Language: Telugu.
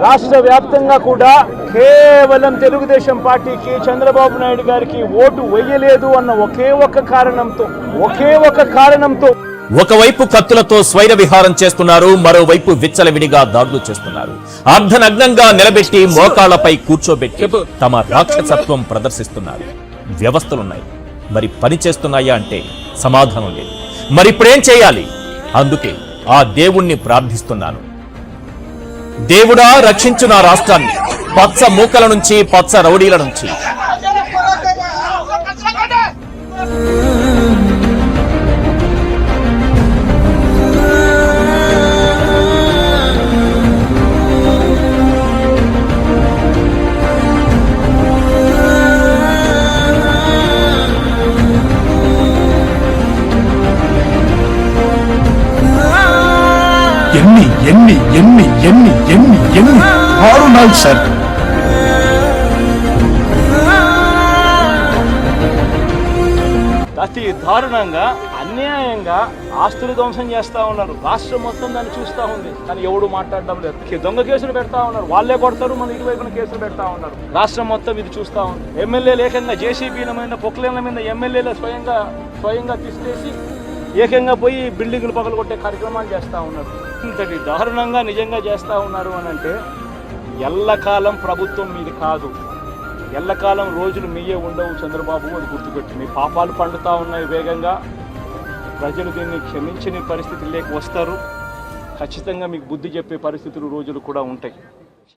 రాష్ట్ర వ్యాప్తంగా కూడా కేవలం తెలుగుదేశం పార్టీకి చంద్రబాబు నాయుడు గారికి ఓటు వేయలేదు అన్న ఒకే ఒక కారణంతో ఒకవైపు కత్తులతో స్వైర విహారం చేస్తున్నారు, మరోవైపు విచ్చలవిడిగా దాడులు చేస్తున్నారు. అర్ధనగ్నంగా నిలబెట్టి మోకాళ్లపై కూర్చోబెట్టి తమ రాక్షసత్వం ప్రదర్శిస్తున్నారు. వ్యవస్థలున్నాయి, మరి పని చేస్తున్నాయా అంటే సమాధానం లేదు. మరిప్పుడేం చేయాలి? అందుకే ఆ దేవుణ్ణి ప్రార్థిస్తున్నాను. దేవుడా, రక్షించు నా రాష్ట్రాన్ని పచ్చ మూకల నుంచి, పచ్చ రౌడీల నుంచి. ఎన్ని 6 నాలుగు సార్. అతి దారుణంగా అన్యాయంగా ఆస్తులు ధ్వంసం చేస్తా ఉన్నారు. రాష్ట్రం మొత్తం దాన్ని చూస్తూ ఉంది, కానీ ఎవడు మాట్లాడడం లేదు. దొంగ కేసులు పెడతా ఉన్నారు, వాళ్ళే కొడతారు, మన ఇటువైపున కేసులు పెడతా ఉన్నారు. రాష్ట్రం మొత్తం ఇది చూస్తూ ఉంది. ఎమ్మెల్యేలు ఏకంగా జేసీబీల మీద, పొక్లేన్ల మీద ఎమ్మెల్యేలు స్వయంగా తీసుకేసి ఏకంగా పోయి బిల్డింగులు పగలగొట్టే కార్యక్రమాలు చేస్తూ ఉన్నారు. ఇంతటి దారుణంగా నిజంగా చేస్తూ ఉన్నారు అని అంటే ఎల్లకాలం ప్రభుత్వం మీది కాదు, ఎల్లకాలం రోజులు మీయే ఉండవు చంద్రబాబు, అని గుర్తుపెట్టి. మీ పాపాలు పండుతూ ఉన్నాయి వేగంగా. ప్రజలు దీన్ని క్షమించని పరిస్థితుల్లోకి వస్తారు. ఖచ్చితంగా మీకు బుద్ధి చెప్పే పరిస్థితులు రోజులు కూడా ఉంటాయి.